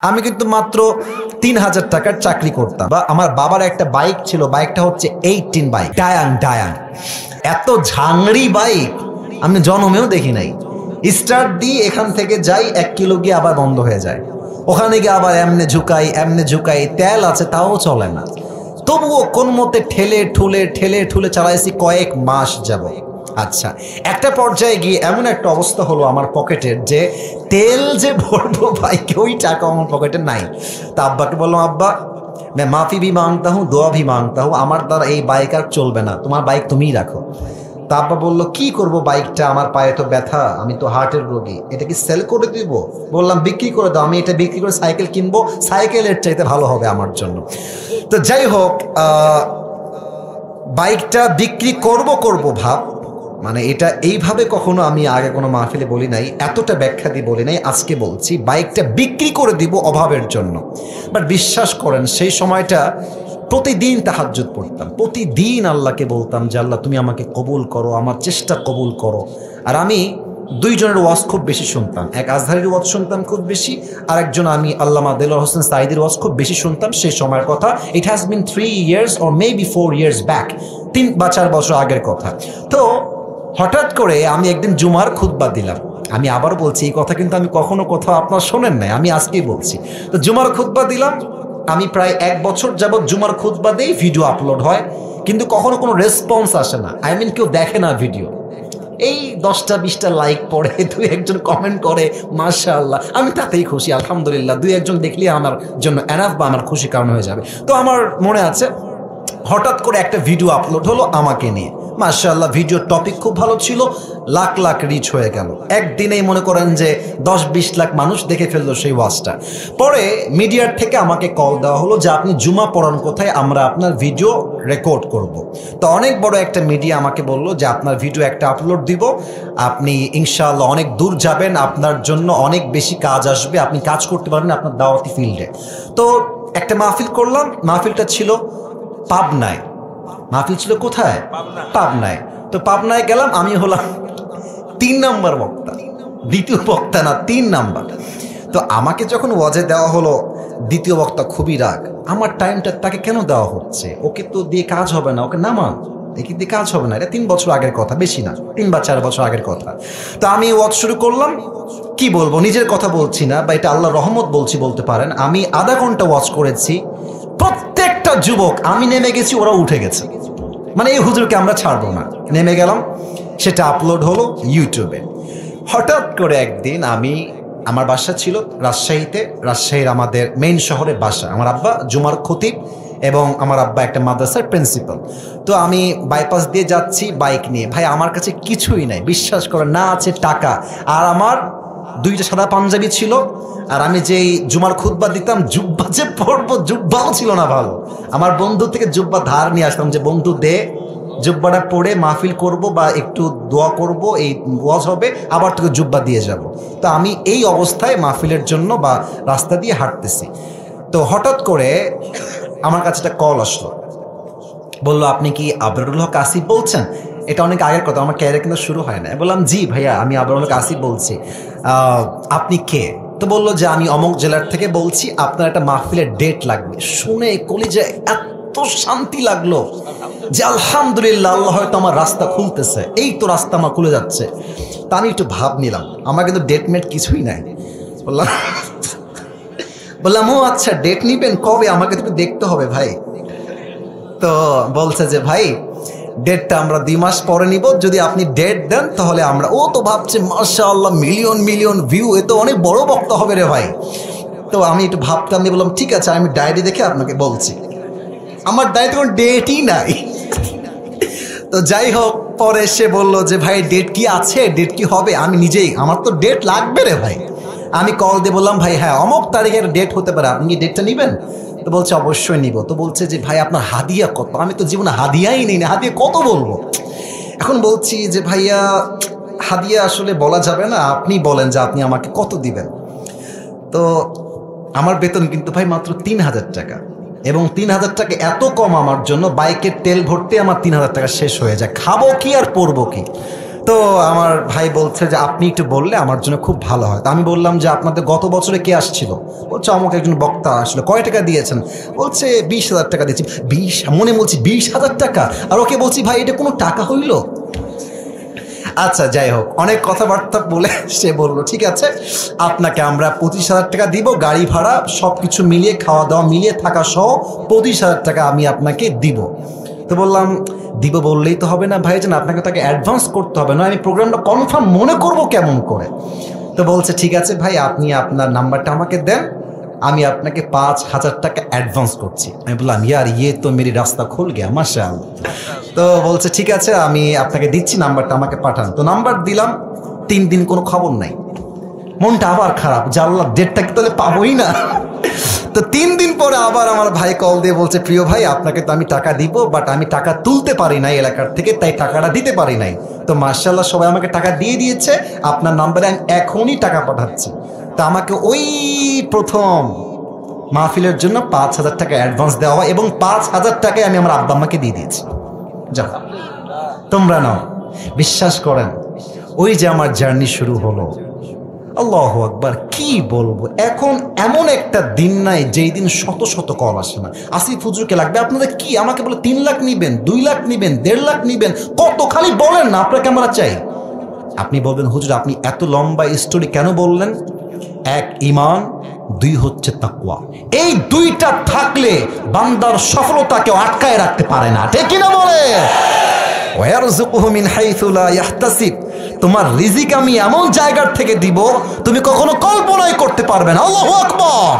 আমি কিন্তু মাত্র ৩,০০০ টাকার চাকরি করতাম। বা আমার বাবার একটা বাইক ছিল, বাইকটা হচ্ছে 18 বাইক, ডায়াং। এত ঝাংড়ি বাইক আমি জন্মেও দেখি নাই। স্টার্ট দিয়ে এখান থেকে যাই 1 কিলো গিয়ে আবার বন্ধ হয়ে যায়, ওখানে গিয়ে আবার এমনে ঝুঁকাই, তেল আছে তাও চলে না। তবুও কোন মতে ঠেলে ঠুলে চালাইছি কয়েক মাস যাব। আচ্ছা, একটা পর্যায়ে গিয়ে এমন একটা অবস্থা হলো আমার পকেটের, যে তেল যে ভরবো বাইকে ওই টাকা আমার পকেটে নাই। তা আব্বাকে বললাম, আব্বা मैं माफ़ी भी मांगता हूँ, दुआ भी मांगता हूँ, আমার দ্বারা এই বাইক আর চলবে না, তোমার বাইক তুমিই রাখো। তা আব্বা বললো, কি করব বাইকটা, আমার পায়ে তো ব্যথা, আমি তো হার্টের রোগী, এটা কি সেল করে দিব? বললাম বিক্রি করে দাও, আমি এটা বিক্রি করে সাইকেল কিনবো, সাইকেলের চাইতে ভালো হবে আমার জন্য। তো যাই হোক, বাইকটা বিক্রি করব ভাব, মানে এটা এইভাবে কখনো আমি আগে কোনো মাহফিলে বলি নাই, এতটা ব্যাখ্যা দিয়ে বলি নাই, আজকে বলছি বাইকটা বিক্রি করে দিব অভাবের জন্য। বাট বিশ্বাস করেন সেই সময়টা প্রতিদিন তাহাজ্জুদ পড়তাম, প্রতিদিন আল্লাহকে বলতাম যে আল্লাহ তুমি আমাকে কবুল করো, আমার চেষ্টা কবুল করো। আর আমি দুইজনের ওয়াজ খুব বেশি শুনতাম, এক আজহারের ওয়াজ শুনতাম খুব বেশি, আর একজন আমি আল্লামা দেলোয়ার হোসেন সাঈদীর ওয়াজ খুব বেশি শুনতাম সেই সময়ের কথা। It has been 3 years or maybe 4 years back, 3 বা 4 বছর আগের কথা। তো হঠাৎ করে আমি একদিন জুমার খুতবা দিলাম, আমি আবার বলছি এই কথা কিন্তু আমি কখনো কোথাও আপনারা শোনেন নাই, আমি আজকেই বলছি। তো জুমার খুতবা দিলাম, আমি প্রায় 1 বছর যাবৎ জুমার খুতবা দেই, ভিডিও আপলোড হয়, কিন্তু কখনো কোনো রেসপন্স আসে না, আই মিন কেউ দেখে না ভিডিও। এই 10টা-20টা লাইক পড়ে, 2-1জন কমেন্ট করে মাশাআল্লাহ, আমি তাতেই খুশি, আলহামদুলিল্লাহ, 2-1জন দেখলে আমার জন্য এনাফ বা আমার খুশি কারণ হয়ে যাবে। তো আমার মনে আছে হঠাৎ করে একটা ভিডিও আপলোড হলো আমাকে নিয়ে, মাশাআল্লাহ ভিডিওর টপিক খুব ভালো ছিল, লাখ লাখ রিচ হয়ে গেল, একদিনেই মনে করেন যে 10-20 লাখ মানুষ দেখে ফেললো সেই ওয়াজটা। পরে মিডিয়ার থেকে আমাকে কল দেওয়া হলো যে আপনি জুমা পড়ান কোথায়, আমরা আপনার ভিডিও রেকর্ড করব। তো অনেক বড় একটা মিডিয়া আমাকে বলল যে আপনার ভিডিও একটা আপলোড দিব, আপনি ইনশাআল্লাহ অনেক দূর যাবেন, আপনার জন্য অনেক বেশি কাজ আসবে, আপনি কাজ করতে পারবেন আপনার দাওয়াতি ফিল্ডে। তো একটা মাহফিল করলাম, মাহফিলটা ছিল পাবনায়। মাহফিল ছিল কোথায়? পাবনায়। তো পাবনায় গেলাম, আমি হলাম 3 নম্বর বক্তা, দ্বিতীয় বক্তা না, 3 নাম্বার। তো আমাকে যখন ওয়াজে দেওয়া হলো, দ্বিতীয় বক্তা খুবই রাগ, আমার টাইমটা তাকে কেন দেওয়া হচ্ছে, ওকে তো দিয়ে কাজ হবে না, ওকে নামান, একে দিয়ে কাজ হবে না, এটা 3 বছর আগের কথা, বেশি না, 3 বা 4 বছর আগের কথা। তো আমি ওয়াজ শুরু করলাম, কি বলবো, নিজের কথা বলছি না বা এটা আল্লাহর রহমত বলছি বলতে পারেন। আমি আধা ঘন্টা ওয়াজ করেছি, প্রত্যেকটা যুবক, আমি নেমে গেছি ওরা উঠে গেছে, মানে এই হুজুরকে আমরা ছাড়বো না, নেমে গেলাম, সেটা আপলোড হলো ইউটিউবে। হঠাৎ করে একদিন আমার বাসা ছিল রাজশাহীতে, রাজশাহীর আমাদের মেইন শহরে বাসা, আমার আব্বা জুমার খতিব এবং আমার আব্বা একটা মাদ্রাসার প্রিন্সিপাল। তো আমি বাইপাস দিয়ে যাচ্ছি বাইক নিয়ে, ভাই আমার কাছে কিছুই নাই, বিশ্বাস করে না আছে টাকা, আর আমার 2টা সাদা পাঞ্জাবি ছিল, আর আমি যেই জুমার খুতবা দিতাম, জুব্বা যে পরবো, জুব্বাও ছিল না ভালো, আমার বন্ধু থেকে জুব্বা ধার নিয়ে আসতাম যে বন্ধু দে, জুব্বাটা পরে মাহফিল করব বা একটু দোয়া করব, এই ওয়াজ হবে, আবার তোকে জুব্বা দিয়ে যাব। তো আমি এই অবস্থায় মাহফিলের জন্য বা রাস্তা দিয়ে হাঁটতেছি, তো হঠাৎ করে আমার কাছে একটা কল আসলো, বললো আপনি কি আবরারুল হক আসিফ বলছেন? এটা অনেক আগের কথা, আমার ক্যারিয়ার কিন্তু শুরু হয় না। বললাম জি ভাইয়া, আমি আবরারুল হক আসিফ বলছি, আপনি কে? তো বললো যে আমি অমুক জেলার থেকে বলছি, আপনার একটা মাহফিলের ডেট লাগবে। শুনে কলিজায় এত শান্তি লাগলো যে আলহামদুলিল্লাহ, আল্লাহ হয়তো আমার রাস্তা খুলতেছে, এই তো রাস্তা আমার খুলে যাচ্ছে। তা আমি একটু ভাব নিলাম, আমার কিন্তু ডেট মেট কিছুই নাই। বললাম ও আচ্ছা, ডেট নিবেন কবে, আমাকে তো একটু দেখতে হবে ভাই। তো বলছে যে ভাই ডেটটা আমরা 2 মাস পরে নিব, যদি আপনি ডেট দেন তাহলে আমরা। ও তো ভাবছে মাশাআল্লাহ মিলিয়ন ভিউ, এ তো অনেক বড় বক্তা হবে রে ভাই। তো আমি একটু ভাবতাম, আমি বললাম ঠিক আছে, আমি ডায়েরি দেখে আপনাকে বলছি। আমার ডায়েরিতে কোনো ডেটই নাই। তো যাই হোক, পরে সে বললো যে ভাই ডেট কি আছে, ডেট কি হবে? আমি নিজেই, আমার তো ডেট লাগবে রে ভাই। আমি কল দিয়ে বললাম ভাই হ্যাঁ অমুক তারিখের ডেট হতে পারে, আপনি কি ডেটটা নেবেন? তো বলছে অবশ্যই নিব। তো বলছে যে ভাই আপনার হাদিয়া কত? আমি তো জীবনে হাদিয়াই নিই না, হাদিয়া কত বলবো। এখন বলছি যে ভাইয়া হাদিয়া আসলে বলা যাবে না, আপনি বলেন যে আপনি আমাকে কত দিবেন। তো আমার বেতন কিন্তু ভাই মাত্র 3,000 টাকা, এবং 3,000 টাকা এত কম আমার জন্য, বাইকের তেল ভরতে আমার 3,000 টাকা শেষ হয়ে যায়, খাবো কি আর পরবো কি। তো আমার ভাই বলছে যে আপনি একটু বললে আমার জন্য খুব ভালো হয়। তো আমি বললাম যে আপনাদের গত বছরে কে আসছিল? বলছে আমাকে একজন বক্তা আসলো। কয় টাকা দিয়েছেন? বলছে 20,000 টাকা দিয়েছি। মনে বলছি 20,000 টাকা, আর ওকে বলছি ভাই এটা কোনো টাকা হইল? আচ্ছা যাই হোক, অনেক কথাবার্তা বলে সে বলল ঠিক আছে আপনাকে আমরা 25,000 টাকা দিব, গাড়ি ভাড়া সব কিছু মিলিয়ে, খাওয়া দাওয়া মিলিয়ে, থাকা সহ 25,000 টাকা আমি আপনাকে দিব। তো বললাম দিব বললেই তো হবে না ভাইজান, আপনাকে তাকে অ্যাডভান্স করতে হবে, না আমি প্রোগ্রামটা কনফার্ম মনে করব কেমন করে। তো বলছে ঠিক আছে ভাই আপনি আপনার নাম্বারটা আমাকে দেন, আমি আপনাকে 5,000 টাকা অ্যাডভান্স করছি। আমি বললাম ইয়ার ইয়ে তো মেরি রাস্তা খুল গিয়া মাশাআল্লাহ। তো বলছে ঠিক আছে আমি আপনাকে দিচ্ছি, নাম্বারটা আমাকে পাঠান। তো নাম্বার দিলাম, 3 দিন কোনো খবর নাই। মনটা আবার খারাপ, জানলাম ডেটটা কি তাহলে পাবোই না। তো 3 দিন পরে আবার আমার ভাই কল দিয়ে বলছে প্রিয় ভাই আপনাকে তো আমি টাকা দিব, বাট আমি টাকা তুলতে পারি নাই এলাকার থেকে, তাই টাকাটা দিতে পারি নাই। তো মাশাআল্লাহ সবাই আমাকে টাকা দিয়ে দিয়েছে, আপনার নাম্বারে আমি এখনই টাকা পাঠাচ্ছি। তা আমাকে ওই প্রথম মাহফিলের জন্য 5,000 টাকা অ্যাডভান্স দেওয়া হয়, এবং 5,000 টাকায় আমি আমার আব্বা আম্মাকে দিয়ে দিয়েছি। যাও তোমরা নাও। বিশ্বাস করেন ওই যে আমার জার্নি শুরু হলো, আল্লাহু আকবার, কি বলবো। এখন এমন একটা দিন নাই যেই দিন শত শত কল আসে না। আসিফ হুজুরকে লাগবে আপনাদের কি, আমাকে বলে 3 লাখ নিবেন, 2 লাখ নিবেন, 1.5 লাখ নিবেন, কত খালি বলেন না আপনাকে আমরা চাই। আপনি বলবেন হুজুর আপনি এত লম্বা স্টোরি কেন বললেন? 1 ঈমান, 2 হচ্ছে তাকওয়া। এই 2টা থাকলে বান্দার সফলতা কেউ আটকায় রাখতে পারে না, ঠিক কিনা বলে? ওয়ারযুকুহু মিন হাইসু লা ইয়াহতাসিব, তোমার রিজিক আমি এমন জায়গার থেকে দিব তুমি কখনো কল্পনাই করতে পারবে না। আল্লাহু আকবার।